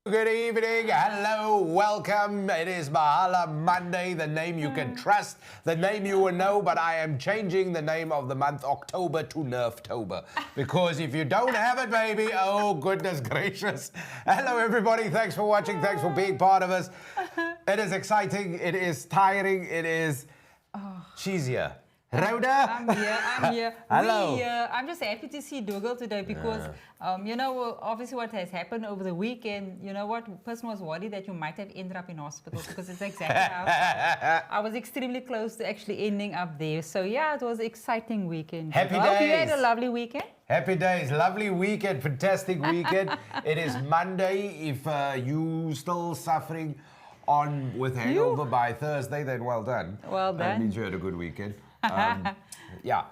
Good evening, hello, welcome. It is Mahala Monday, the name you can trust, the name you will know, but I am changing the name of the month October to Nerftober. Because if you don't have it, baby, oh goodness gracious. Hello everybody, thanks for watching, thanks for being part of us. It is exciting, it is tiring, it is... She's here. Rhoda? I'm here. Hello. I'm just happy to see Dougal today because, obviously what has happened over the weekend, you know what, person was worried that you might have ended up in hospital because it's exactly how I was extremely close to actually ending up there. So yeah, it was an exciting weekend. Happy I hope you days. had a lovely weekend. Happy days, lovely weekend, fantastic weekend. It is Monday. If you still suffering on with hangover by Thursday, then well done. Well done. That means you had a good weekend. Yeah,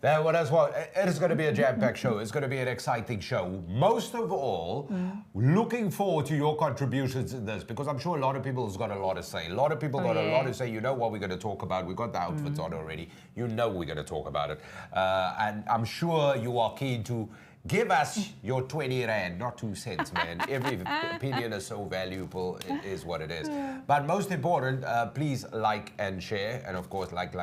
well, that's what it is going to be, a jam-packed show. It's going to be an exciting show. Most of all, looking forward to your contributions in this, because I'm sure a lot of people has got a lot to say. A lot of people got a lot to say. You know what we're going to talk about. We got the outfits on already. You know we're going to talk about it. And I'm sure you are keen to give us your 20 Rand, not 2 cents, man. Every opinion is so valuable. It is what it is. But most important, please like and share. And of course, like.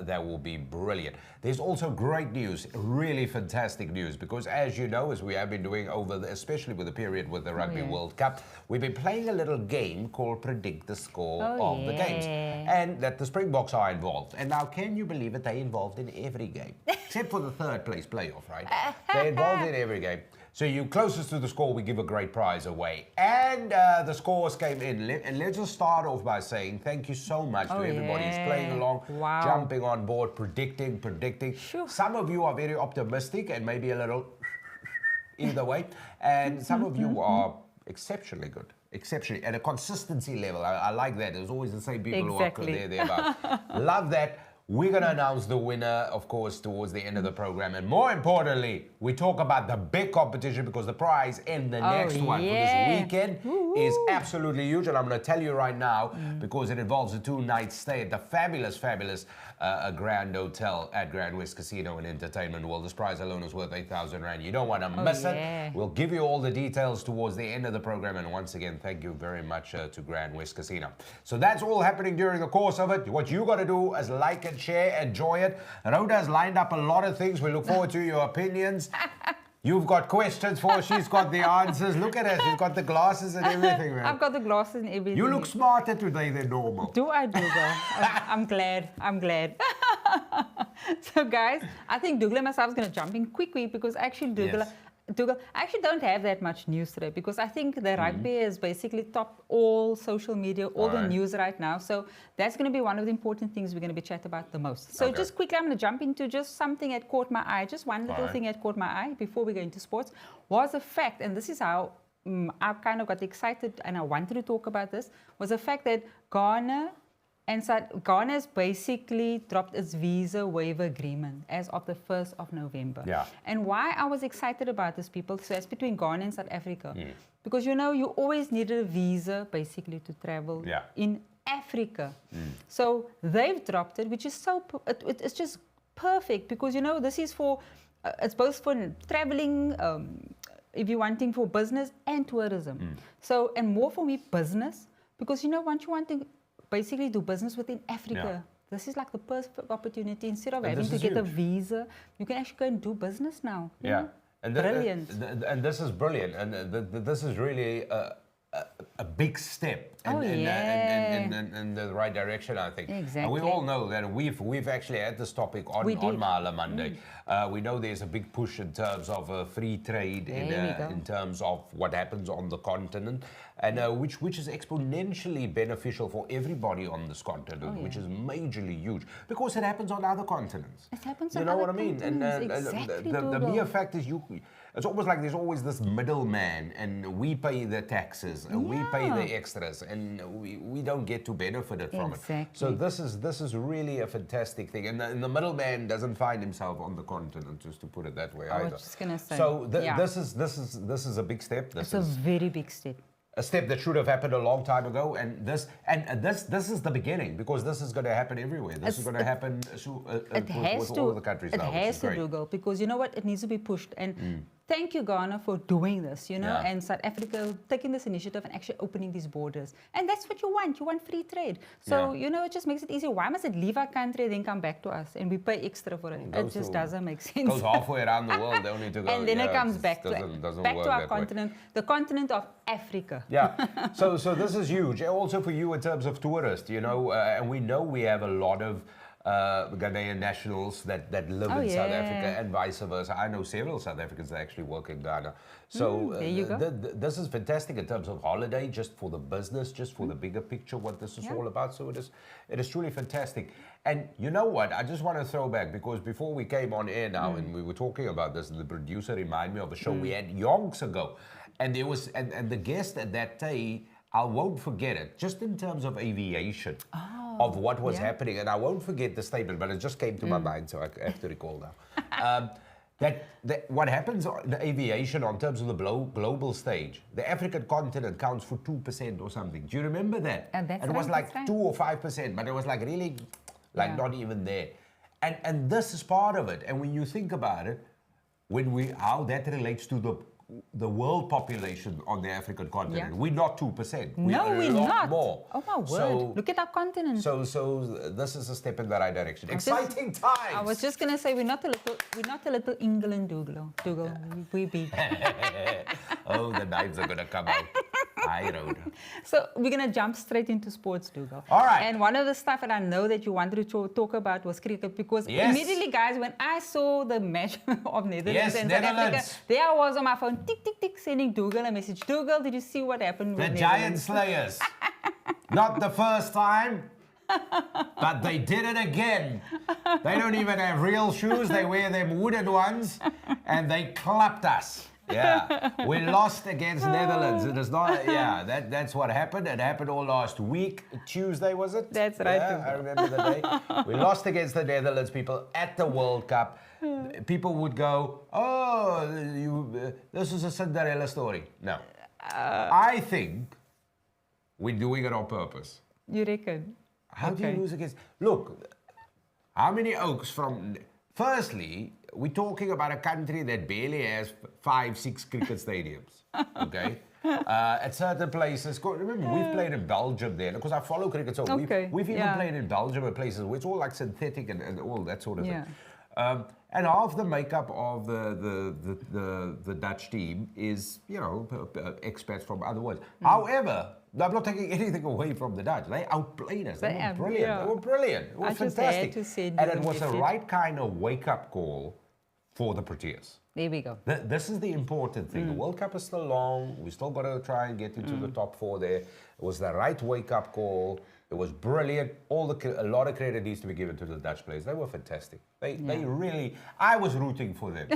That will be brilliant. There's also great news, really fantastic news, because as you know, as we have been doing especially with the period with the Rugby World Cup, we've been playing a little game called Predict the Score of the games. And that the Springboks are involved. And now, can you believe it? They're involved in every game, except for the third place playoff, right? They're involved in every game. So you closest to the score, we give a great prize away. And the scores came in. And let's just start off by saying thank you so much to everybody who's playing along, jumping on board, predicting. Sure. Some of you are very optimistic and maybe a little either way. And some of you are exceptionally good. Exceptionally, at a consistency level. I like that. There's always the same people who are there about. Love that. We're going to announce the winner, of course, towards the end of the program. And more importantly, we talk about the big competition, because the prize in the next one for this weekend is absolutely huge. And I'm going to tell you right now, because it involves a 2-night stay at the fabulous Grand Hotel at Grand West Casino and Entertainment World. This prize alone is worth 8,000 Rand. You don't want to miss it. We'll give you all the details towards the end of the program. And once again, thank you very much to Grand West Casino. So that's all happening during the course of it. What you got to do is like and share, enjoy it. Rhoda has lined up a lot of things. We look forward to your opinions. You've got questions for her. She's got the answers. Look at her. She's got the glasses and everything, man. I've got the glasses and everything. You look smarter today than normal. Do I, Dougal? I'm glad. So, guys, I think Dougal and myself is going to jump in quickly, because actually, Dougal, I actually don't have that much news today, because I think the rugby is basically topped all social media, all the news right now. So that's going to be one of the important things we're going to be chatting about the most. So just quickly, I'm going to jump into just something that caught my eye. Just one little thing that caught my eye before we go into sports was the fact, and this is how I kind of got excited and I wanted to talk about this, was the fact that Ghana has basically dropped its visa waiver agreement as of the 1st of November. And why I was excited about this, people, so it's between Ghana and South Africa. Because, you know, you always needed a visa basically to travel in Africa. So they've dropped it, which is so, it's just perfect, because, you know, this is for, it's both for traveling, if you're wanting for business and tourism. So, and more for me, business, because, you know, once you want to basically do business within Africa. This is like the perfect opportunity. Instead of having to get a visa, you can actually go and do business now. And brilliant. And this is brilliant. And this is really a big step in the right direction, I think. Exactly. And we all know that we've actually had this topic on Mahala Monday. We know there's a big push in terms of free trade in terms of what happens on the continent, and which is exponentially beneficial for everybody on this continent, which is majorly huge, because it happens on other continents. It happens on other continents. You know what I mean? And the mere fact is it's almost like there's always this middleman, and we pay the taxes, and we pay the extras, and we don't get to benefit it from it. So this is really a fantastic thing, and the middleman doesn't find himself on the continent, just to put it that way. I was just gonna say. So this is a big step. It's a very big step. A step that should have happened a long time ago, and this is the beginning, because this is going to happen everywhere. This is going to happen with all the countries now. It has to, Dougal, because you know what? It needs to be pushed. And thank you, Ghana, for doing this, you know, Yeah. and South Africa taking this initiative and actually opening these borders. And that's what you want. You want free trade. So, Yeah. you know, it just makes it easier. Why must it leave our country and then come back to us and we pay extra for it? It just doesn't make sense. Goes halfway around the world. They only need to go. And then it yeah, comes just back doesn't back work to our that way. continent, the continent of Africa. Yeah, so this is huge. Also for you in terms of tourists, you know, and we know we have a lot of Ghanaian nationals that live in South Africa and vice versa. I know several South Africans that actually work in Ghana. So there you go. This is fantastic in terms of holiday, just for the business, just for the bigger picture, what this is all about. So it is truly fantastic. And you know what? I just want to throw back, because before we came on air now and we were talking about this, and the producer reminded me of a show we had yonks ago. And there was, and the guest at that day, I won't forget it, just in terms of aviation, of what was happening. And I won't forget the statement, but it just came to my mind, so I have to recall now. That what happens in aviation on terms of the global stage, the African continent counts for 2% or something. Do you remember that? And that's it was right, like that's 2 or 5%, but it was like really, like not even there. And this is part of it. And when you think about it, how that relates to the world population on the African continent. We're not 2%. We're not. More. Oh my word. So, look at our continent. So this is a step in the right direction. Exciting times. I was just gonna say we're not a little England, Dougal. We big. Oh, the knives are gonna come out. I don't. So we're gonna jump straight into sports, Dougal. All right. And one of the stuff that I know that you wanted to talk about was cricket, because immediately, guys, when I saw the match of Netherlands and South Africa, there I was on my phone, tick, tick, tick, sending Dougal a message. Dougal, did you see what happened with The Netherlands? Giant Slayers. Not the first time, but they did it again. They don't even have real shoes. They wear them wooden ones, and they clapped us. Yeah, we lost against Netherlands. It is not. Yeah, that's what happened. It happened all last week. Tuesday, was it? That's right. Yeah, I remember the day. We lost against the Netherlands people at the World Cup. People would go, "Oh, this is a Cinderella story." No, I think we're doing it on purpose. You reckon? How do you lose against? Look, how many oaks from? Firstly, we're talking about a country that barely has 5-6 cricket stadiums. Okay, at certain places. Remember, we've played in Belgium there because I follow cricket, so we've even played in Belgium at places where it's all like synthetic and all that sort of thing. And half the makeup of the Dutch team is, you know, expats from other worlds. However, I'm not taking anything away from the Dutch. They outplayed us. They were brilliant. Yeah. They were brilliant. It was fantastic. Just had to say and it was the right kind of wake-up call for the Proteas. There we go. This is the important thing. The World Cup is still long. We still got to try and get into the top 4 there. It was the right wake-up call. It was brilliant. A lot of credit needs to be given to the Dutch players. They were fantastic. They really. I was rooting for them.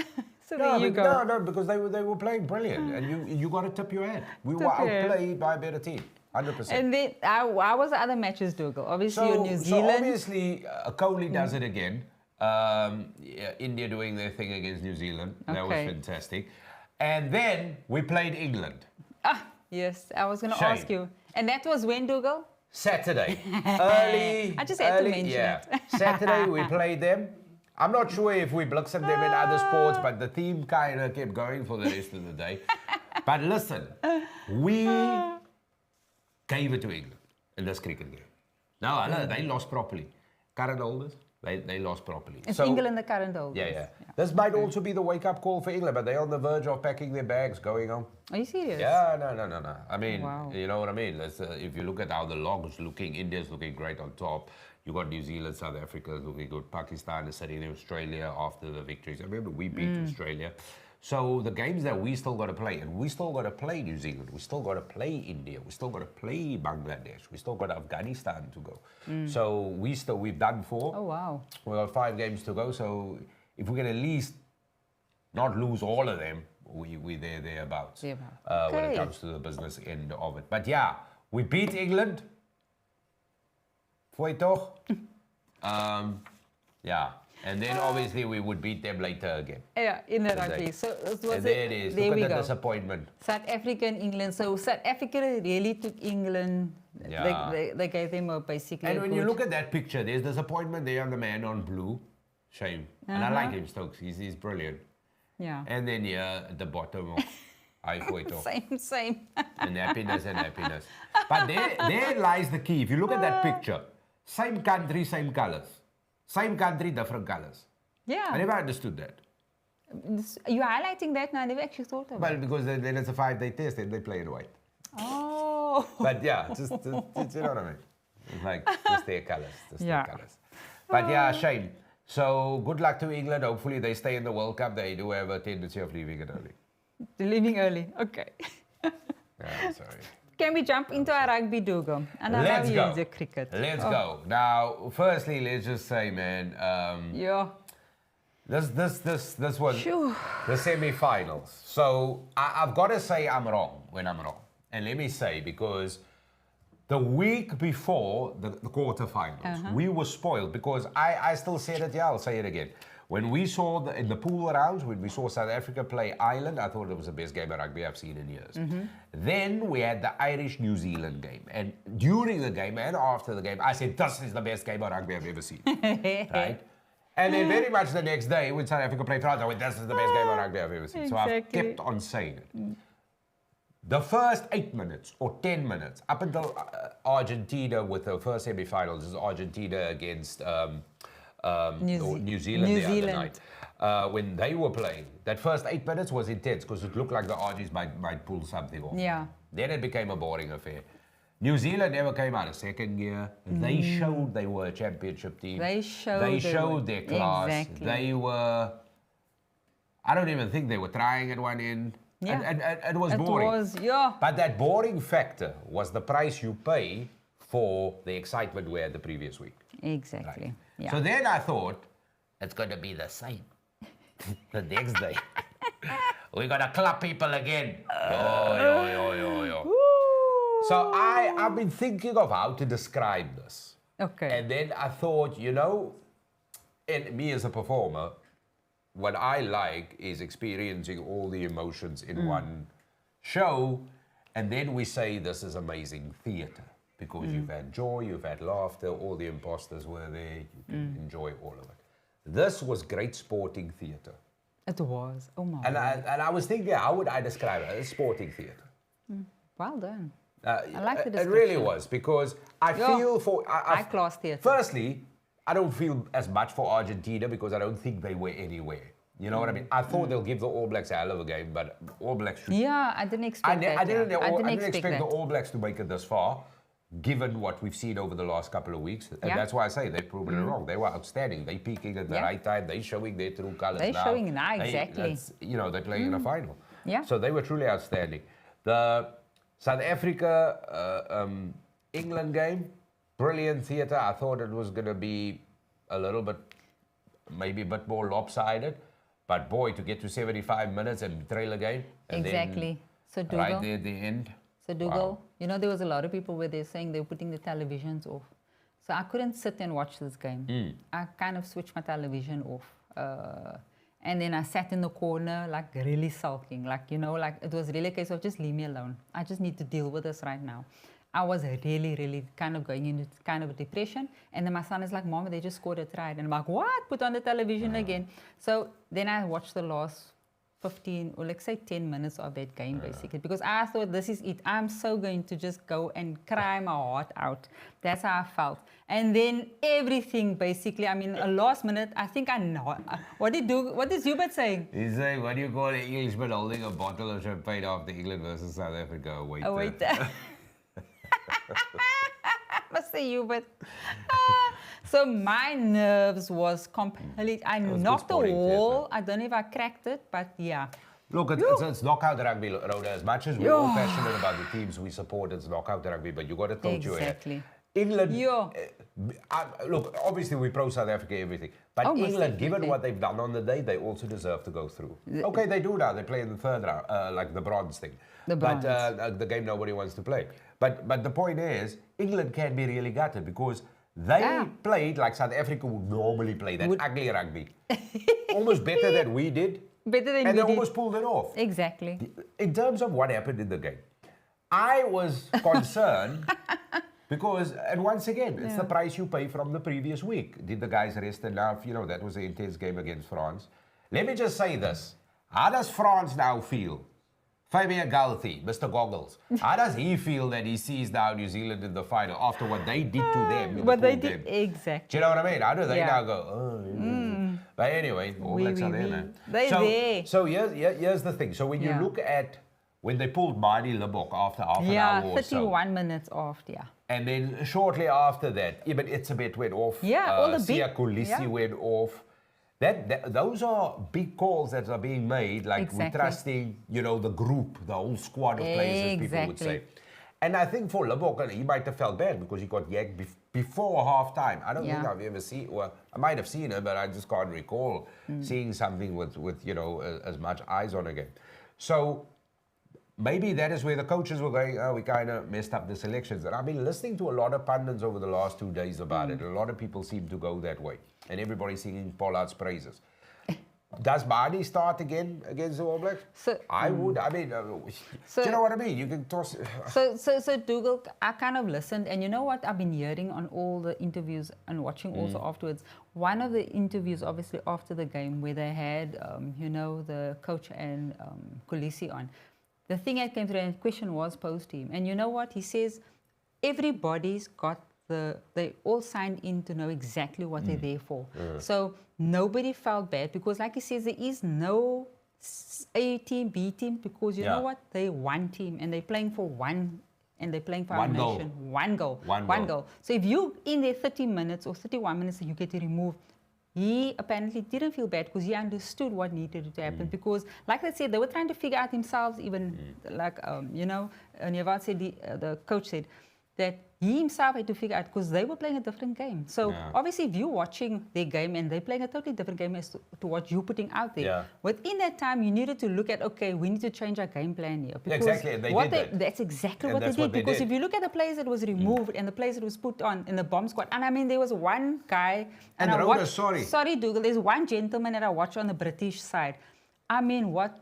So there you go. No, because they were playing brilliant, and you got to tip your hat. We were outplayed by a better team, 100%. And then, how was the other matches, Dougal? Obviously, New Zealand. So obviously, Kohli does it again. India doing their thing against New Zealand. That was fantastic. And then we played England. Yes, I was going to ask you. And that was when, Dougal? Saturday. Early. I just had to mention it. Saturday we played them. I'm not sure if we blitzed them in other sports, but the team kind of kept going for the rest of the day. But listen, we gave it to England in this cricket game. No, they lost properly. Current holders, they lost properly. It's England the current holders. Yeah. This might also be the wake-up call for England, but they're on the verge of packing their bags, going home. Are you serious? Yeah, no. I mean, you know what I mean? If you look at how the log is looking, India's looking great on top. You got New Zealand, South Africa looking good. Pakistan is sitting in Australia after the victories. I remember we beat Australia. So the games that we still got to play, and we still got to play New Zealand, we still got to play India, we still got to play Bangladesh, we still got Afghanistan to go. So we've done 4. Oh wow! We got 5 games to go. So if we can at least not lose all of them, we're thereabouts when it comes to the business end of it. But yeah, we beat England. Foi toch? Yeah. And then obviously we would beat them later again. Yeah, in the rugby. So it was there it is. There Look at the disappointment. South Africa and England. So South Africa really took England. Yeah. They gave them basically. And when you look at that picture, there's disappointment there on the man on blue. Shame. And I like him, Stokes. He's brilliant. Yeah. And then here at the bottom, I quit off. Same. And happiness and happiness. But there lies the key. If you look at that picture, same country, same colors. Same country, different colors. Yeah. I never understood that. You're highlighting that now. I never actually thought of Well, it. because then it's a 5-day test and they play in white. Oh. But yeah, just you know what I mean? It's like, just their colors. Just Yeah. their colors. But yeah, shame. So good luck to England. Hopefully they stay in the World Cup. They do have a tendency of leaving it early. Leaving early. Okay. Yeah, sorry. Can we jump into our rugby, Dougal? And Let's go. The cricket. Let's go. Now, firstly, let's just say, man, Yeah. this was Phew. the semi-finals. So I've got to say I'm wrong when I'm wrong. And let me say, because the week before the quarterfinals, we were spoiled because I still said it, yeah, I'll say it again. When we saw in the pool rounds, when we saw South Africa play Ireland, I thought it was the best game of rugby I've seen in years. Then we had the Irish-New Zealand game. And during the game and after the game, I said, this is the best game of rugby I've ever seen. Right? And then very much the next day, when South Africa played France, I went, this is the best game of rugby I've ever seen. So I've kept on saying it. The first 8 minutes or 10 minutes, up until Argentina with the first semi-finals, is Argentina against New Zealand the other night. When they were playing, that first 8 minutes was intense because it looked like the Argies might pull something off. Yeah. Then it became a boring affair. New Zealand never came out of second gear. They showed they were a championship team. They showed their class. Exactly. They were, I don't even think they were trying at one end. Yeah. And it was boring. It was, yeah. But that boring factor was the price you pay for the excitement we had the previous week. Exactly. Right. Yeah. So then I thought, it's going to be the same the next day. We're going to club people again. Yo. So I've been thinking of how to describe this. Okay. And then I thought, you know, and me as a performer, what I like is experiencing all the emotions in one show. And then we say this is amazing theatre. Because you've had joy, you've had laughter, all the imposters were there, you can enjoy all of it. This was great sporting theatre. It was. Oh my And I was thinking, how would I describe it? It's sporting theatre. Well done. I like the It really description. was, because I feel for... High-class theatre. Firstly, I don't feel as much for Argentina because I don't think they were anywhere. You know what I mean? I thought they'll give the All Blacks a hell of a game, but All Blacks should... Yeah, I didn't expect that. I didn't expect expect that. the All Blacks to make it this far, given what we've seen over the last couple of weeks. And that's why I say they've proven it wrong. They were outstanding. They peaking at the right time. They showing their true colors now. They're showing now, exactly. They're playing in a final. Yeah. So they were truly outstanding. The South Africa England game, brilliant theatre. I thought it was going to be a little bit, maybe a bit more lopsided. But boy, to get to 75 minutes and trail again. And Exactly. So Then, Dougal, right there at the end. So Dougal, you know, there was a lot of people where they're saying they were putting the televisions off. So I couldn't sit and watch this game. I kind of switched my television off. And then I sat in the corner, like really sulking. Like, you know, like it was really a case of just leave me alone. I just need to deal with this right now. I was really, really kind of going into kind of a depression. And then my son is like, Mom, they just scored a try. And I'm like, what? Put on the television again. So then I watched the last 15 or let's say 10 minutes of that game basically, because I thought this is it. I'm so going to just go and cry my heart out. That's how I felt. And then everything basically, I mean, a last minute, I think I know. What is Hubert saying? He's saying, what do you call an Englishman holding a bottle of champagne after England versus South Africa? Oh, wait. Mr. Hubert. So my nerves was complete. I knocked the wall. I don't know if I cracked it, but yeah. Look, it's knockout rugby, Rhoda. As much as we're all passionate about the teams we support, it's knockout rugby, but you got to tilt your head. Exactly. England, look, obviously we pro South Africa, everything. But England, given what they've done on the day, they also deserve to go through. Okay, they do now. They play in the third round, like the bronze thing. The bronze. But the game nobody wants to play. But the point is, England can be really gutted because they played like South Africa would normally play, that ugly rugby. Almost better than we did. Better than we did. And they almost pulled it off. Exactly. In terms of what happened in the game, I was concerned because, and once again, it's the price you pay from the previous week. Did the guys rest enough? You know, that was an intense game against France. Let me just say this. How does France now feel? Fabien Galthy, Mr. Goggles. How does he feel that he sees now New Zealand in the final after what they did to them? What they did, exactly. Do you know what I mean? How do they now go, oh, But anyway, All Blacks are there, man. They're there. So here's the thing. So when you look at, when they pulled Marty Lebok after half an hour or so. 31 minutes after, And then shortly after that, Ibn Itzebet went off. All the big... Sia Kolisi went off. Those are big calls that are being made, like we're trusting, the group, the whole squad of players, as people would say. And I think for Lebok, he might have felt bad because he got yanked before half-time. I don't think I've ever seen, well, I might have seen it, but I just can't recall seeing something with as much eyes on again. So maybe that is where the coaches were going, we kind of messed up the selections. And I've been listening to a lot of pundits over the last 2 days about it. A lot of people seem to go that way. And everybody's singing Pollard's praises. Does Barney start again against the All Blacks? I would. I mean, do you know what I mean? You can toss... So Dougal, I kind of listened. And you know what I've been hearing on all the interviews and watching also afterwards? One of the interviews, obviously, after the game where they had, the coach and Kolisi on. The thing that came through and the question was posed to him. And you know what? He says, everybody's got they all signed in to know exactly what they're there for. So nobody felt bad because, like he says, there is no A team, B team, because you know what? They're one team and they're playing for one, and they're playing for our nation. One goal. So if you in there 30 minutes or 31 minutes and you get removed, he apparently didn't feel bad because he understood what needed to happen. Because, like I said, they were trying to figure out themselves, even like, Nevada said, the coach said, that he himself had to figure out because they were playing a different game. So obviously if you're watching their game and they're playing a totally different game as to what you're putting out there, within that time you needed to look at, okay, we need to change our game plan here. Because exactly, they did that. That's exactly what they did. Because if you look at the players that was removed and the players that was put on in the bomb squad, and I mean there was one guy, and I watched, sorry Dougal, there's one gentleman that I watched on the British side. I mean, what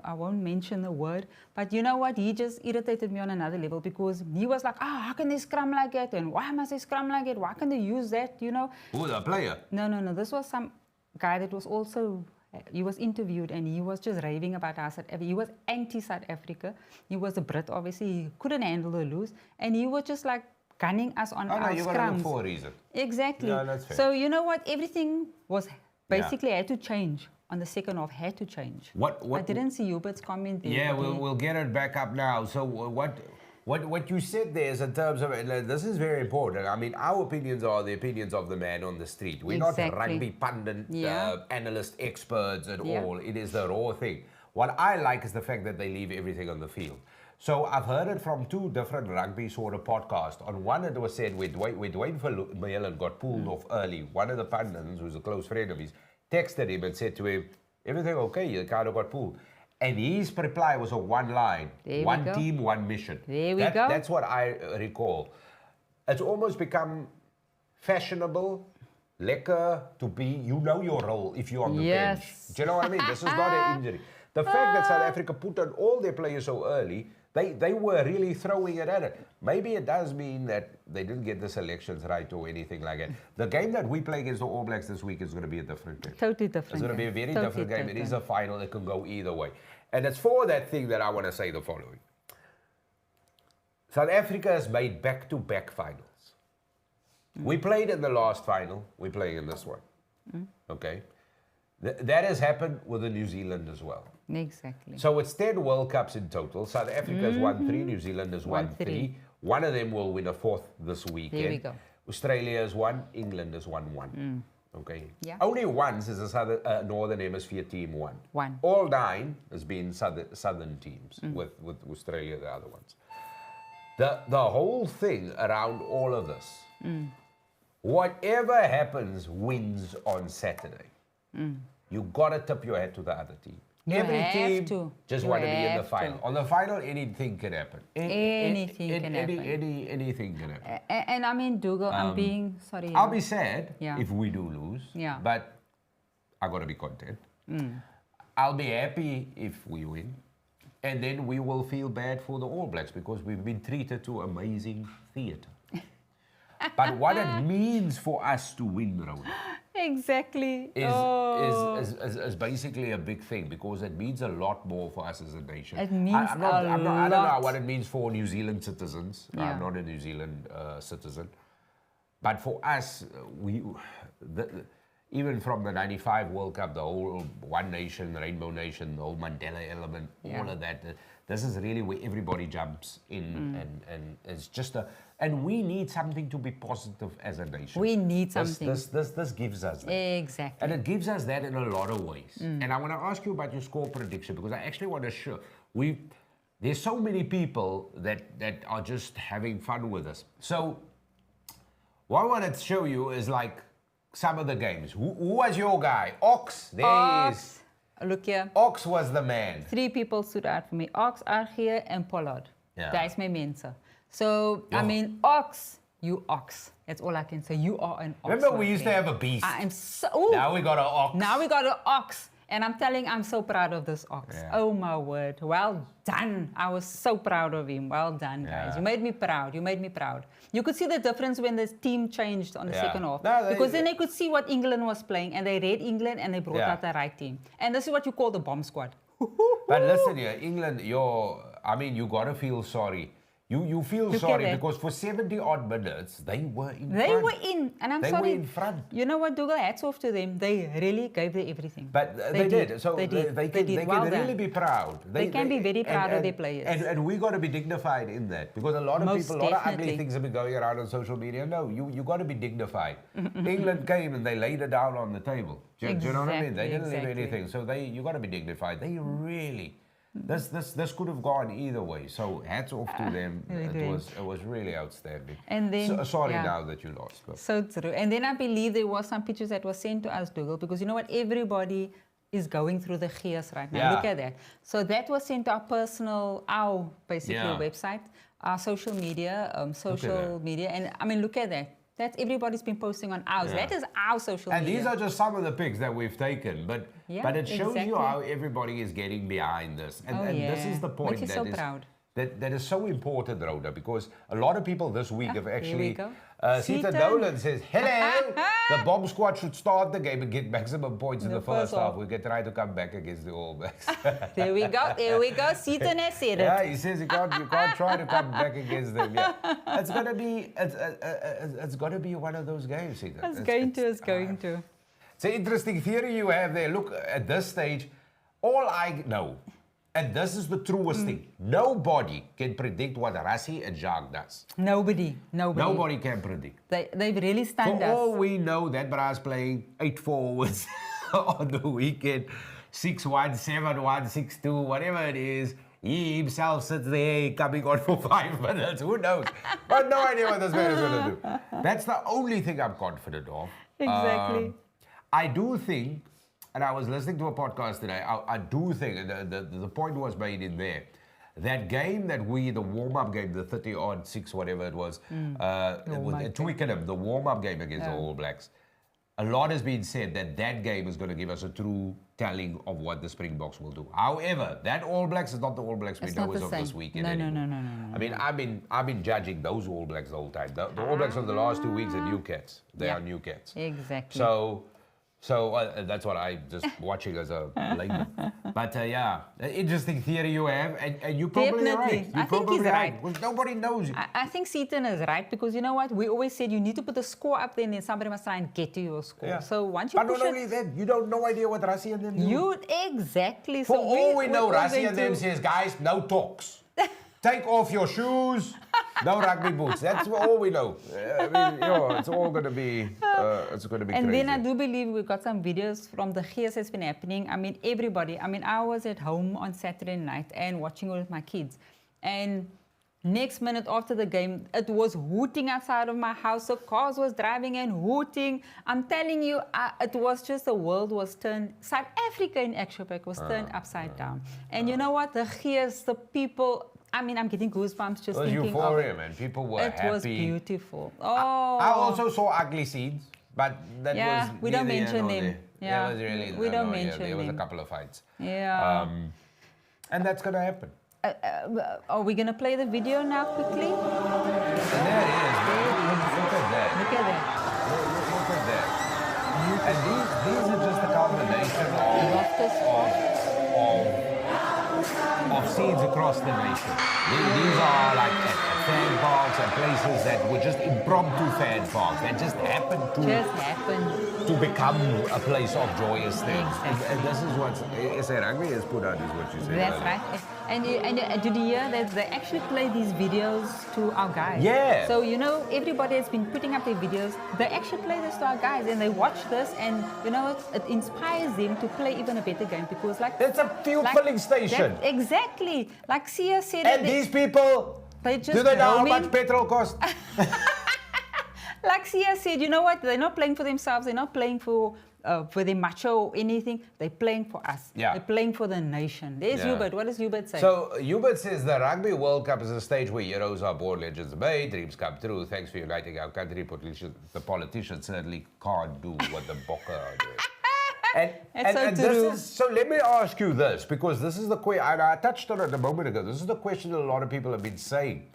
I won't mention the word, but you know what? He just irritated me on another level because he was like, how can they scrum like that? And why must they scrum like that? Why can they use that, Who, the player? No. This was some guy that was also, he was interviewed and he was just raving about us. He was anti-South Africa. He was a Brit, obviously. He couldn't handle the lose. And he was just like gunning us on our you scrums. got to look for a reason. Exactly. Yeah, that's fair. So you know what? Everything was basically had to change. On the second half, had to change. I didn't see Hubert's comment there. Yeah, we'll get it back up now. So what you said there is in terms of, this is very important. I mean, our opinions are the opinions of the man on the street. We're not rugby pundit, analyst, experts at all. It is the raw thing. What I like is the fact that they leave everything on the field. So I've heard it from two different rugby sort of podcasts. On one, it was said when Dwayne Vermeulen got pulled off early, one of the pundits, who's a close friend of his, texted him and said to him, everything okay? You kind of got pulled. And his reply was a one line. One team, one mission. There we go. That's what I recall. It's almost become fashionable, lekker, to be, you know your role if you're on the bench. Do you know what I mean? This is not an injury. The fact that South Africa put on all their players so early, they were really throwing it at it. Maybe it does mean that they didn't get the selections right or anything like that. The game that we play against the All Blacks this week is going to be a different game. Totally different. It's going to be a very different game. It is a final. It can go either way. And it's for that thing that I want to say the following. South Africa has made back-to-back finals. We played in the last final. We're playing in this one. Okay? That has happened with the New Zealand as well. Exactly. So it's 10 World Cups in total. South Africa has won 3, New Zealand has won 3. One of them will win a 4th this weekend. There we go. Australia has won, England has won 1. Okay. Yeah. Only once is a Northern Hemisphere team won. All 9 has been southern teams, with Australia the other ones. The whole thing around all of this, whatever happens wins on Saturday. You got to tip your hat to the other team. Every team just want to be in the final. On the final, anything can happen. Anything can happen. Anything can happen. And I mean, Dougal, I'm being sorry. I'll be sad if we do lose. Yeah. But I got to be content. I'll be happy if we win. And then we will feel bad for the All Blacks because we've been treated to amazing theatre. But what it means for us to win, Rona, Exactly. Is basically a big thing because it means a lot more for us as a nation. It means I don't know lot. what it means for New Zealand citizens. Yeah. I'm not a New Zealand citizen. But for us, even from the 95 World Cup, the whole One Nation, Rainbow Nation, the whole Mandela element, all of that, this is really where everybody jumps in and it's just and we need something to be positive as a nation. We need something. This gives us that. Exactly. And it gives us that in a lot of ways. And I want to ask you about your score prediction because I actually want to show, there's so many people that are just having fun with us. So what I want to show you is like some of the games. Who was your guy? Ox. There he is. Look here. Ox was the man. 3 people stood out for me. Ox, Argier, and Pollard. Yeah. That's my mensa. So, I mean, Ox, you Ox. That's all I can say. You are an Ox. Remember we used to have a beast. I am so... Ooh. Now we got an Ox. Now we got an Ox. And I'm so proud of this Ox. Yeah. Oh my word. Well done. I was so proud of him. Well done, guys. You made me proud. You made me proud. You could see the difference when the team changed on the second half. No, because then they could see what England was playing and they read England and they brought out the right team. And this is what you call the bomb squad. But listen here, England, you got to feel sorry. You feel sorry because for 70 odd minutes, they were in front. They were in, and I'm sorry. They were in front. You know what, Dougal, hats off to them. They really gave their everything. But they did. So they can Well really done. be proud. They can be very proud of their players. And we got to be dignified in that because a lot of Most people, a lot of ugly definitely. things have been going around on social media. No, you got to be dignified. England came and they laid it down on the table. Do you know what I mean? They didn't leave anything. So you got to be dignified. They really... This could have gone either way. So hats off to them. It was really outstanding. And then sorry now that you lost. But. So true. And then I believe there was some pictures that was sent to us, Dougal, because you know what, everybody is going through the chaos right now. Look at that. So that was sent to our website, our social media, and I mean, look at that. That's everybody's been posting on ours. That is our social media. And these are just some of the pics that we've taken, but it shows you how everybody is getting behind this. And, this is the point Makes you so proud. That is so important, Rhoda, because a lot of people this week have actually... Sita Seaton. Dolan says, hello, the bomb squad should start the game and get maximum points in the first half. We can try to come back against the All Blacks. There we go. Seaton has said it. Yeah, he says you can't try to come back against them. Yeah. It's gonna be one of those games, Sita. It's going to. It's an interesting theory you have there. Look, at this stage, all I know, and this is the truest thing, nobody can predict what Rassie and Jacques does. Nobody. Nobody can predict. They've really stunned us. For all we know, that bra's playing 8 forwards on the weekend, 6-1, 7-1, 6-2, whatever it is. He himself sits there coming on for 5 minutes. Who knows? But no idea what this man is going to do. That's the only thing I'm confident of. Exactly. I do think, and I was listening to a podcast today, I do think, and the point was made in there, that game that the warm-up game, the 30-odd, 6, whatever it was, with Twickenham, the warm-up game against the All Blacks, a lot has been said that game is going to give us a true telling of what the Springboks will do. However, that All Blacks is not the All Blacks we know as of this weekend anymore. No. I mean, I've been judging those All Blacks the whole time. The All Blacks of the last 2 weeks are new cats. They are new cats. Exactly. So that's what I just watching as a layman. But interesting theory you have, and you're probably right. I think he's right. Well, nobody knows. I think Seaton is right because you know what? We always said you need to put the score up there and then somebody must try and get to your score. Yeah. So once you but push not only that, you don't know idea what Rassie and them do. Exactly. For all we know, Rassie and them says, guys, no talks. Take off your shoes, no rugby boots. That's all we know. I mean, it's all going to be, and crazy. then I do believe we've got some videos from the chaos that's been happening. I mean, everybody. I mean, I was at home on Saturday night and watching it with my kids. And next minute after the game, it was hooting outside of my house. So cars was driving and hooting. I'm telling you, it was just the world was turned, South Africa in actual fact was turned upside down. And you know what? The chaos, the people... I mean, I'm getting goosebumps just thinking euphoria, of it. Man. People were happy. It was beautiful. Oh. I also saw ugly scenes, but that was we don't mention them. Yeah, was really, we don't mention there was a them. couple of fights. Yeah. And that's going to happen. Are we going to play the video now quickly? And there it is. Look at that. Look at that. Look at that. And these are just a combination of scenes across the nation. These are like fan parks and places that were just impromptu fan parks that just happened to become a place of joyous things. And this is what SA Rugby has put out, is what you said. That's right. And did you hear that they actually play these videos to our guys? Yeah. So, you know, everybody has been putting up their videos. They actually play this to our guys and they watch this and, you know, it inspires them to play even a better game because like... It's a fuel filling station. Exactly. Like Sia said... And these people, do they know how much petrol costs? Like Sia said, you know what? They're not playing for themselves. They're not playing for their macho or anything. They're playing for us. Yeah. They're playing for the nation. There's Hubert. What does Hubert say? So Hubert says the Rugby World Cup is a stage where heroes are born, legends are made, dreams come true. Thanks for uniting our country. The politicians certainly can't do what the Bokke are doing. And this is, so let me ask you this, because this is the question, I touched on it a moment ago. This is the question that a lot of people have been saying.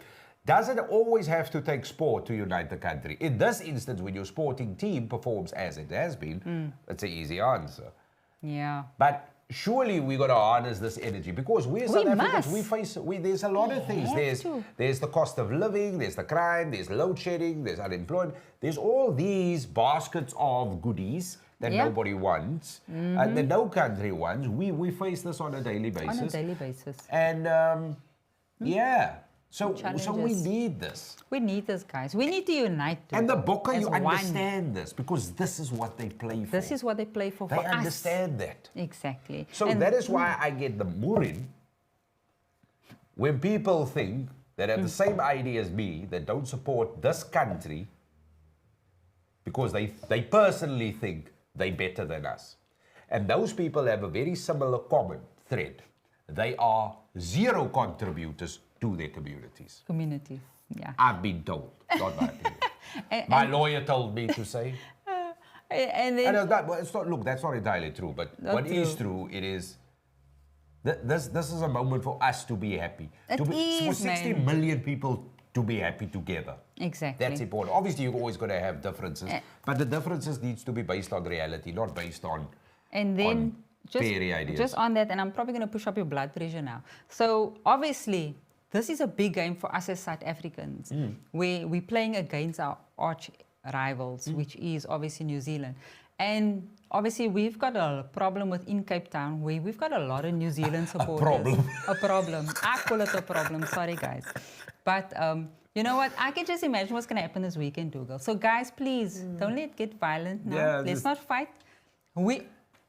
Does it always have to take sport to unite the country? In this instance, when your sporting team performs as it has been, it's an easy answer. Yeah. But surely we got to harness this energy because we as South Africans, we face, there's a lot of things. There's the cost of living, there's the crime, there's load shedding, there's unemployment. There's all these baskets of goodies that nobody wants, that no country wants. We face this on a daily basis. On a daily basis. And yeah. So we need this. We need this, guys. We need to unite. And the Bokke, you understand this because this is what they play for. This is what they play for They understand that. Exactly. So that is why I get the mooring when people think that have the same idea as me, that don't support this country because they personally think they're better than us. And those people have a very similar common thread. They are zero contributors to their communities. Yeah. I've been told, not my opinion. My lawyer told me to say. And it's not, look, that's not entirely true, but what is true, it is, this is a moment for us to be happy. For 60 million people to be happy together. Exactly. That's important. Obviously, you've always got to have differences, but the differences needs to be based on reality, not based on just on that, and I'm probably going to push up your blood pressure now. So obviously, this is a big game for us as South Africans. We're playing against our arch rivals, which is obviously New Zealand. And obviously, we've got a problem within Cape Town where we've got a lot of New Zealand supporters. A problem. I call it a problem. Sorry, guys. But you know what? I can just imagine what's going to happen this weekend, Dougal. So, guys, please, don't let it get violent now. Yeah, let's not fight.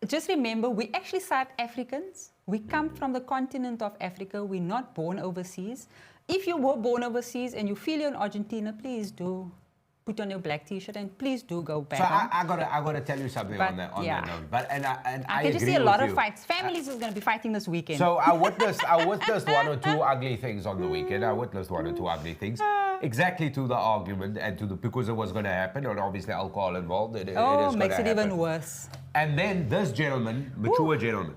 Just remember, we're actually South Africans. We come from the continent of Africa. We're not born overseas. If you were born overseas and you feel you're in Argentina, please do put on your black T-shirt and please do go back. So I gotta tell you something on that note. But I can just see a lot of fights. Families is going to be fighting this weekend. So I witnessed one or two ugly things on the weekend. I witnessed one or two ugly things. Exactly to the argument and because it was going to happen, and obviously alcohol involved. It makes it even worse. And then this gentleman, mature gentleman,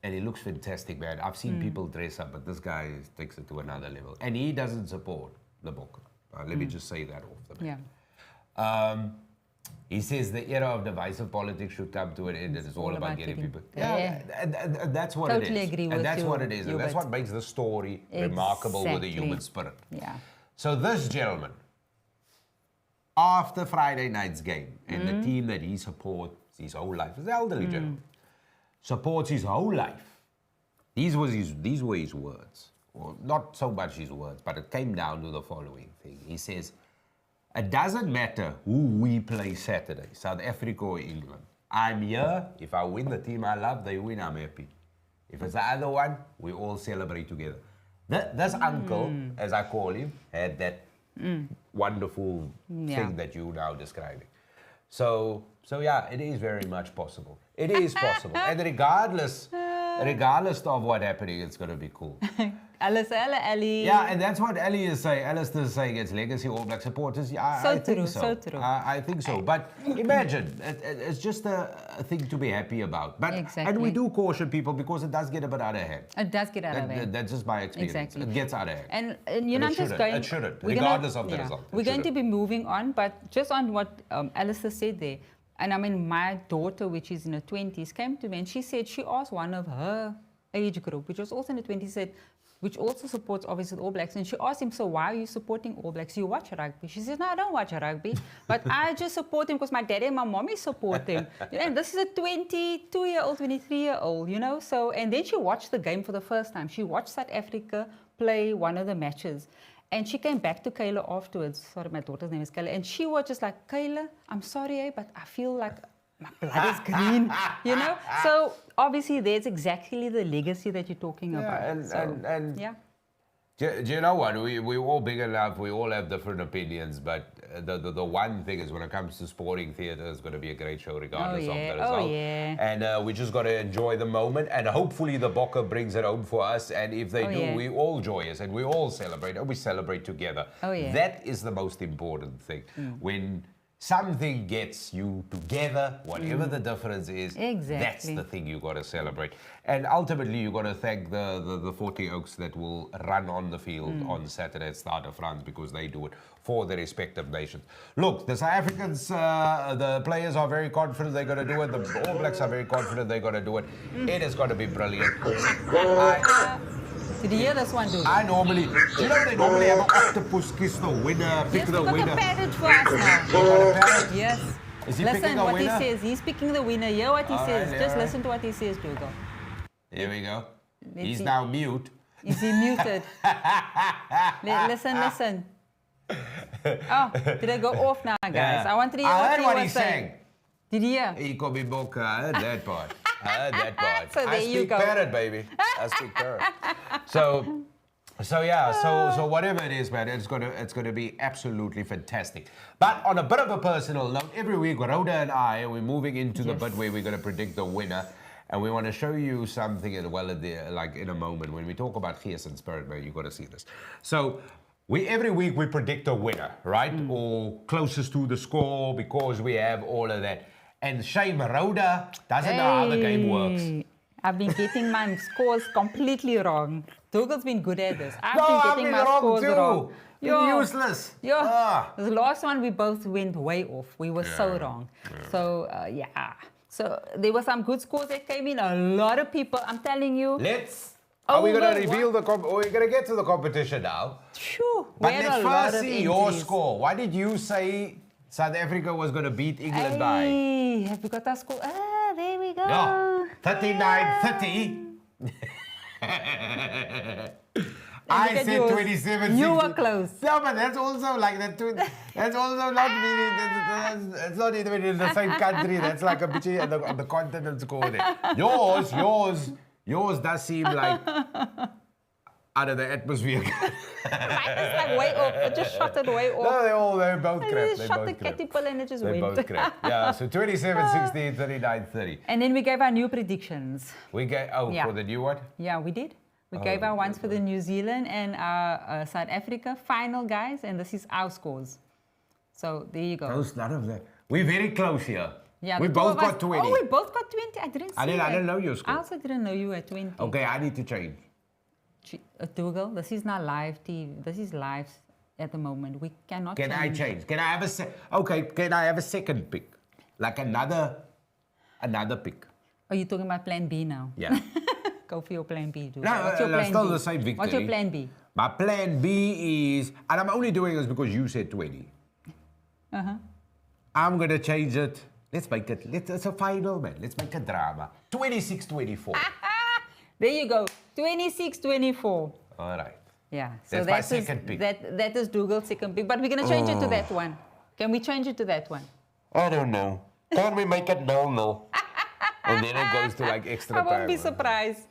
and he looks fantastic, man. I've seen people dress up, but this guy takes it to another level. And he doesn't support the Bokke. Let me just say that off the bat. He says the era of divisive politics should come to an end. It's all about getting people. And that's what it is. Totally agree with you. And that's what it is. And that's what makes the story remarkable with the human spirit. Yeah. So this gentleman, after Friday night's game, and the team that he supports his whole life, is an elderly gentleman, supports his whole life. These were his words. Well, not so much his words, but it came down to the following thing. He says, it doesn't matter who we play Saturday, South Africa or England. I'm here. If I win the team I love, they win, I'm happy. If it's the other one, we all celebrate together. This uncle, as I call him, had that wonderful thing that you're now describing. So yeah, it is very much possible. It is possible. And regardless of what happening, it's going to be cool. Ali. Yeah, and that's what Ali is saying. Alistair is saying it's legacy All Black supporters. Yeah, I think so. So true. I think so. But imagine, it's just a thing to be happy about. But and we do caution people because it does get a bit out of hand. It does get out of hand. That's just my experience. Exactly. It gets out of hand. And you're not just going... It shouldn't, regardless of the result. We're going to be moving on, but just on what Alistair said there, And I mean, my daughter, which is in her 20s, came to me and she said she asked one of her age group, which was also in the 20s, said, which also supports obviously the All Blacks. And she asked him, so why are you supporting All Blacks? You watch rugby? She said, no, I don't watch rugby, but I just support him because my daddy and my mommy support him. And this is a 22-year-old, 23-year-old, you know? So, and then she watched the game for the first time. She watched South Africa play one of the matches. And she came back to Kayla afterwards. Sorry, my daughter's name is Kayla. And she was just like, Kayla, I'm sorry, but I feel like my blood is green, you know? So obviously there's exactly the legacy that you're talking about. And yeah. Do you know what? We're all big enough. We all have different opinions, but the one thing is when it comes to sporting theatre, it's going to be a great show regardless of the result. Oh, yeah. And we just got to enjoy the moment, and hopefully the Bokke brings it home for us. And if they do, we all joyous and we all celebrate, and we celebrate together. Oh, yeah. That is the most important thing. When something gets you together, whatever the difference is, that's the thing you got to celebrate. And ultimately, you got to thank the 40 Oaks that will run on the field on Saturday at Stade de France, because they do it for the respective nations. Look, the South Africans, the players are very confident they're going to do it. The All Blacks are very confident they're going to do it. It is going to be brilliant. Did you hear this one, dude? I normally, do you know they normally have an octopus kiss the winner, pick the winner? Yes, we got a parrot for us now. You got a parrot? Yes. Is he listen picking a what winner? he says. He's picking the winner. Hear what he All says. right, Just all right. listen to what he says, Dougal. Here we go. Let's He's see. now mute. Is he muted? Listen. Oh, did I go off now, guys? Yeah. I wanted to hear I heard what he he was saying. sang. Did you hear? He could be Bokke. I heard that part. I heard that part. So there I you speak go. parrot, baby. I speak parrot. So yeah, so whatever it is, man, it's gonna be absolutely fantastic. But on a bit of a personal note, every week Rhoda and I, we're moving into the bit where we're gonna predict the winner, and we want to show you something like in a moment when we talk about gees and spirit, man. You got to see this. So every week we predict a winner, right, or closest to the score, because we have all of that. And shame Rhoda doesn't know how the game works. I've been getting my scores completely wrong. Dougal's been good at this. I've No, been I've getting been my wrong scores too. wrong. Been useless. The last one we both went way off. We were so wrong. So yeah. So there were some good scores that came in. A lot of people. I'm telling you. Are we going to reveal we're going to get to the competition now. Sure. But let's first see your score. Why did you say South Africa was going to beat England by? Have we got our score? Ah, there we go. No, 39-30. I said 27-16. You were close. No, but that's also like that. That's also not really. It's not even in the same country. That's like a bitchy on the continent score there. Yours does seem like out of the atmosphere. Mine is like way off. It just shot it way off. No, they're both crap. It just shot the caterpillar and it just went. They're both crap. Yeah, so 27-16, 39-30. And then we gave our new predictions. We gave, for the new one? Yeah, we did. We gave our ones for the New Zealand and our South Africa final, guys, and this is our scores. So there you go. None of that. We're very close here. Yeah, we both got 20. Oh, we both got 20. I didn't see I didn't know your score. I also didn't know you were 20. Okay, I need to change. Dougal, this is not live TV. This is live at the moment. We cannot Can I change? Can I have can I have a second pick? Like another pick. Are you talking about plan B now? Yeah. Go for your plan B, dude. No, What's your plan still B? the same victory. What's your plan B? My plan B is, and I'm only doing this because you said 20. I'm going to change it. Let's make it, it's a final, man. Let's make a drama. 26-24. There you go. 26-24. All right. Yeah. That's my second pick. That is Dougal's second pick. But we're going to change it to that one. Can we change it to that one? I don't know. Can't we make it 0-0? And then it goes to like extra time. I won't be surprised.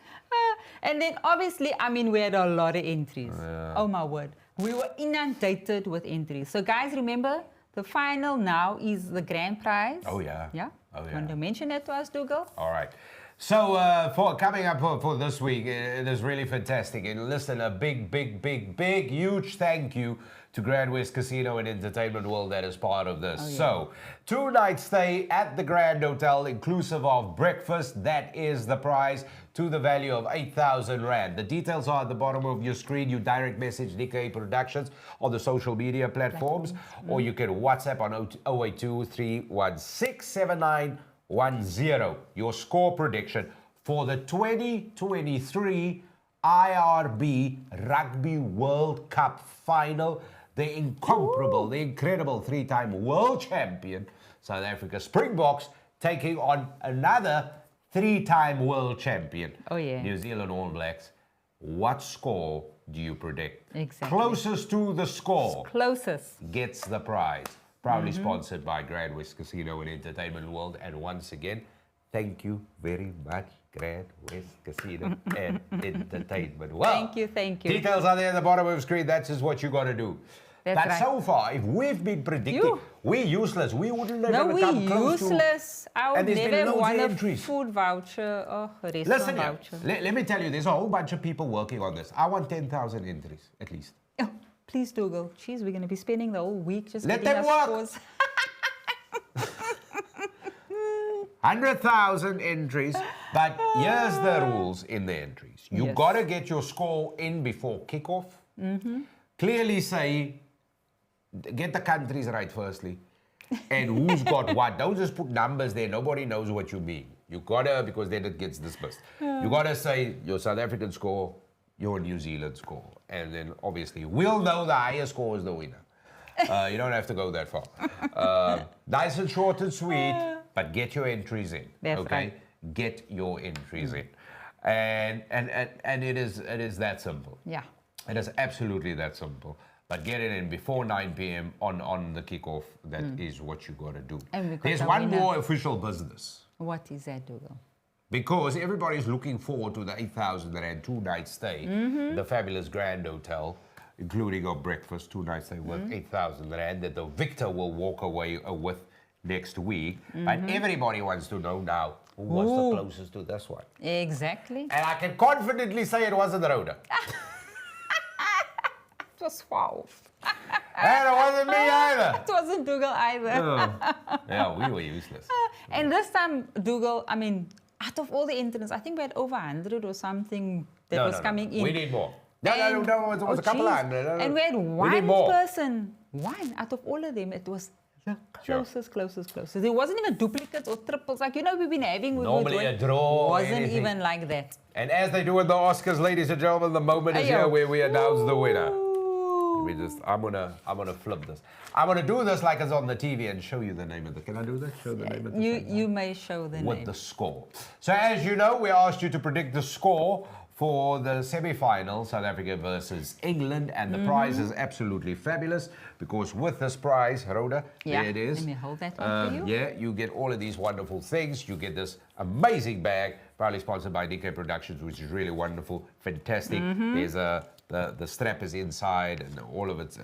And then obviously, I mean, we had a lot of entries. Yeah. Oh my word. We were inundated with entries. So guys, remember, the final now is the grand prize. Oh yeah. Yeah? Oh yeah. Want to mention that to us, Dougal? All right. So for coming up for this week, it is really fantastic. And listen, a big, huge thank you to Grand West Casino and Entertainment World that is part of this. Oh, yeah. So 2-night stay at the Grand Hotel, inclusive of breakfast. That is the prize, to the value of 8,000 Rand. The details are at the bottom of your screen. You direct message Nickay Productions on the social media platforms, or you can WhatsApp on 082 316 7910. Your score prediction for the 2023 IRB Rugby World Cup final. The incomparable, the incredible 3-time world champion, South Africa Springboks, taking on another 3-time world champion, Oh, yeah. New Zealand All Blacks. What score do you predict? Exactly. Closest to the score Closest. gets the prize. Proudly sponsored by Grand West Casino and Entertainment World. And once again, thank you very much, Grand West Casino and Entertainment World. Thank you. Details are there at the bottom of the screen. That's just what you got to do. That's but right. so far, if we've been predicting, we're useless. We wouldn't have No, ever we're come close useless. I And would there's been never loads want of a entries. food voucher or a restaurant Listen here, voucher. let me tell you, there's a whole bunch of people working on this. I want 10,000 entries, at least. Oh, please do go. Jeez, we're going to be spending the whole week just Let getting them our work. scores. 100,000 entries, but here's the rules in the entries. You Yes. got to get your score in before kickoff. Clearly say, get the countries right firstly, and who's got what. Don't just put numbers there. Nobody knows what you mean. You got to, because then it gets dismissed. You got to say your South African score, your New Zealand score, and then obviously we'll know the higher score is the winner. You don't have to go that far. Nice and short and sweet, but get your entries in. That's okay, right. Get your entries in, and it is that simple. Yeah. It is absolutely that simple. But get it in before 9 p.m. on the kickoff. That is what you got to do. And we got There's the one winner. more official business. What is that, Dougal? Because everybody's looking forward to the 8,000 Rand 2-night stay, the fabulous Grand Hotel, including a breakfast, 2-night stay worth 8,000 Rand that the victor will walk away with next week. But everybody wants to know now, who was the closest to this one? Exactly. And I can confidently say it wasn't Rhoda. It was 12. And it wasn't me either. It wasn't Dougal either. Yeah, we were useless. And this time, Dougal, I mean, out of all the entrants, I think we had over 100 or something that was coming in. We need more. No, And- it was a couple geez. hundred. No. And we had We one need more. person, one out of all of them, it was the closest. There wasn't even duplicates or triples. Like, we've been having. Normally a draw or wasn't anything. even like that. And as they do in the Oscars, ladies and gentlemen, the moment is Ayo. here where we announce the winner. Ooh. I'm gonna flip this. I'm gonna do this like it's on the TV and show you the name of the. Can I do that? Show the name of the. You may show the with name. the score. So as you know, we asked you to predict the score for the semi-final, South Africa versus England, and the prize is absolutely fabulous because with this prize, Rhoda, Yeah, there it is. let me hold that one for you. Yeah, you get all of these wonderful things. You get this amazing bag, proudly sponsored by Nickay Productions, which is really wonderful, fantastic. There's the strap is inside, and all of it's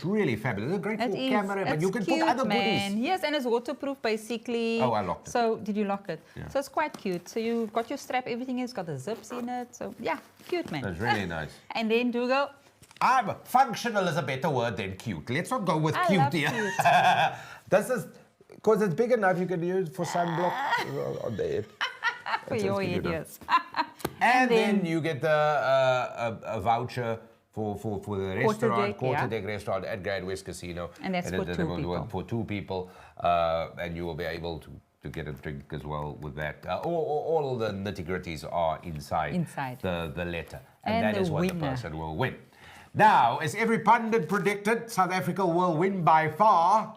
really fabulous. It's a great It full is. camera, but It's you can cute, put other man. goodies. Yes, and it's waterproof basically. Oh, I locked it. So did you lock it? Yeah. So it's quite cute. So you've got your strap, everything has got the zips in it. So yeah, cute, man. It's really nice. And then Dougal, Functional is a better word than cute. Let's not go with I cute love here. cute. This is because it's big enough. You can use for sunblock on the head. for That's your cute enough. idiots. And then then- you get a voucher for the restaurant, Quarterdeck, Quarterdeck restaurant at Grand West Casino. And that's for then two it will people. work for 2 people, and you will be able to get a drink as well with that. All the nitty-gritties are inside the letter. And that the is what the winner. person will win. Now, as every pundit predicted, South Africa will win by far.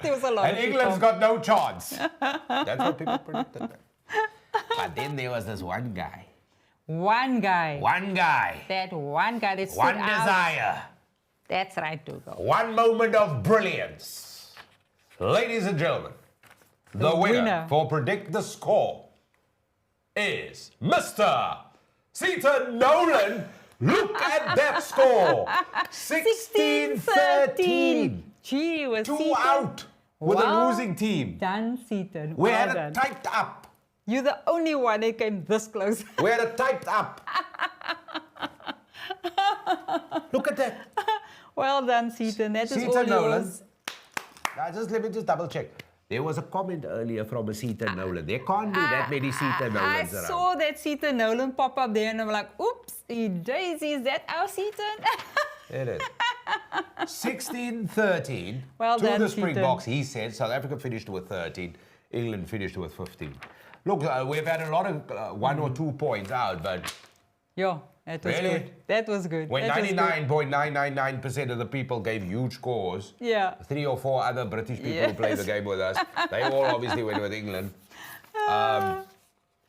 There was a lot And of England's people. got no chance. That's what people predicted. But then there was this one guy. One guy. That one guy that stood One out. desire. That's right, Dougal. One moment of brilliance. Ladies and gentlemen, the winner for Predict the Score is Mr. Seaton Nolan. Look at that score. 16-13. Gee, was 2 Seaton out. with a Well losing team. done, Seaton. We Well had done. it typed up. You're the only one that came this close. We had it typed up. Look at that. Well done, Seaton. That is Seaton all Nolan. yours. Now, let me just double check. There was a comment earlier from a Seaton Nolan. There can't be that many Seaton I Nolans around. saw that Seaton Nolan pop up there and I'm like, oops, Daisy, is that our Seaton? It is. 16-13 Well to done, the Seaton. Springboks. He said South Africa finished with 13. England finished with 15. Look, we've had a lot of 1 or 2 points out, but Yo, that was Really? good. That was good. when That was good. 99.999% of the people gave huge scores, Yeah. 3 or 4 other British people who played the Yes. game with us, they all obviously went with England.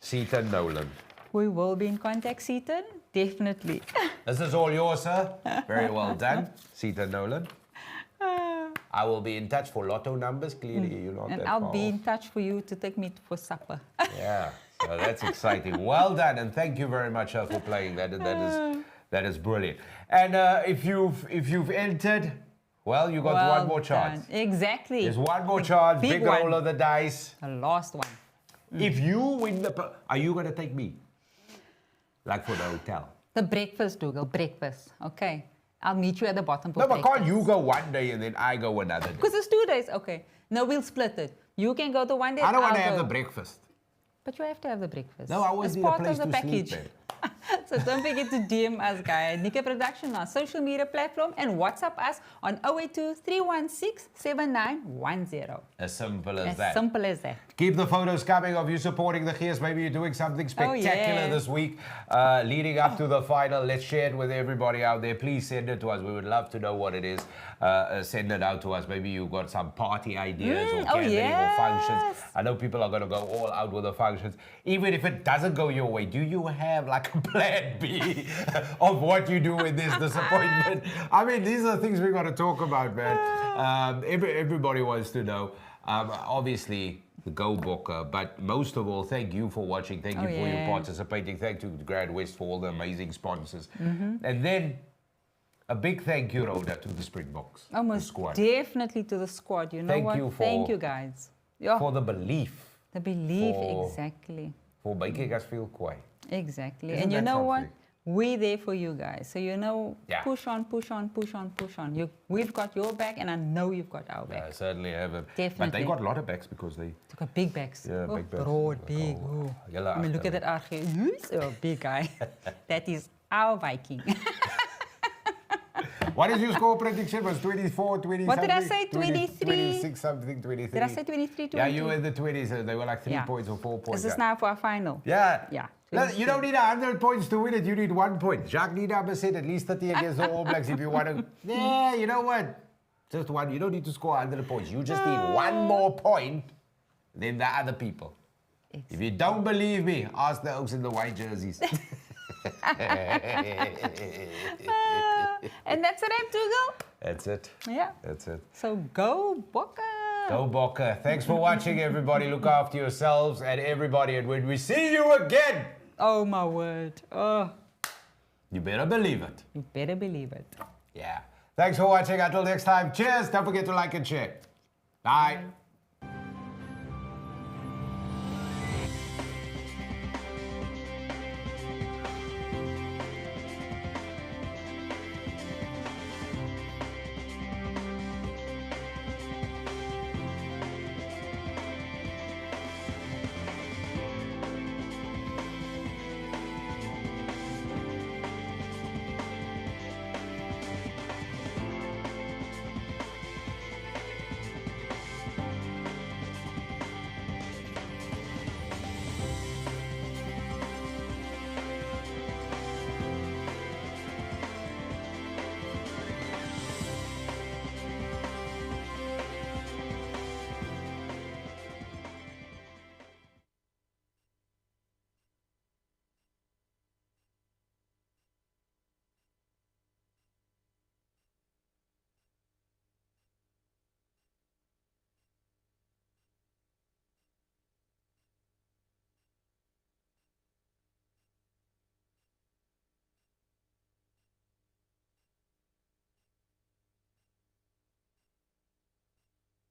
Seaton Nolan. We will be in contact, Seaton. Definitely. This is all yours, sir. Very well done, Seaton Nolan. I will be in touch for lotto numbers. Clearly, you're not And that I'll far be off. in touch for you to take me for supper. Yeah, so that's exciting. Well done, and thank you very much for playing. That is brilliant. And if you've entered, well, you got Well one more chance. done. Exactly. There's one more chance. big Big roll one. of the dice. The last one. If you win are you going to take me? Like for the hotel? The breakfast, Dougal. Breakfast. Okay. I'll meet you at the bottom for No, but breakfast. can't you go one day and then I go another day? Because it's 2 days. Okay. No, we'll split it. You can go the one day. I don't want I'll to have go. the breakfast. But you have to have the breakfast. No, I always it's need a part place of the to sleep, package. man. So don't forget to DM us, guys. Nickay Production on social media platform and WhatsApp us on 082 316 7910. As simple as As that. simple as that. Keep the photos coming of you supporting the Gears. Maybe you're doing something spectacular yeah. this week leading up to the final. Let's share it with everybody out there. Please send it to us. We would love to know what it is. Send it out to us. Maybe you've got some party ideas or catering or functions. I know people are going to go all out with the functions. Even if it doesn't go your way, do you have like a plan B of what you do with this disappointment? I mean, these are things we've got to talk about, man. Everybody wants to know. Obviously, go Booker, but most of all, thank you for watching. Thank you for your participating. Thank you to Grand West for all the amazing sponsors. And then a big thank you, Rhoda, to the Springboks. Almost squad. definitely to the squad. You know Thank what? you for- Thank you, guys. Yeah, For the belief, the belief, for- exactly. for making us feel quiet. Exactly. Isn't And you that know what? something? We're there for you guys. So, you know, Yeah. push on, push on, push on, push on. We've got your back, and I know you've got our back. I certainly have it. But Definitely. they got a lot of backs because they... They've got big backs. Yeah, Oh, big backs. broad, Like, big. oh, Oh. yellow I mean, look after. at that arch. He's a big guy. That is our Viking. What is your score prediction? Was 24, 20 What did I something? say? 23? 26 something, 23. Did I say 23, 22? Yeah, you were in the 20s. They were like 3 Yeah. points or 4 points. Is this now for our final? Yeah. Yeah. No, you don't need 100 points to win it. You need 1 point. Jacques Nienaber said at least 30 against the All Blacks if you want to. Yeah, you know what? Just one. You don't need to score 100 points. You just need 1 more point than the other people. If you don't believe me, ask the Oaks in the white jerseys. And that's a wrap, Dougal. That's it. Yeah. That's it. So go, Boca. Go Boca. Thanks for watching, everybody. Look after yourselves and everybody. And when we see you again, Oh, my word. Oh, you better believe it. you better believe it. Yeah. Thanks for watching. Until next time. Cheers. Don't forget to like and share. Bye.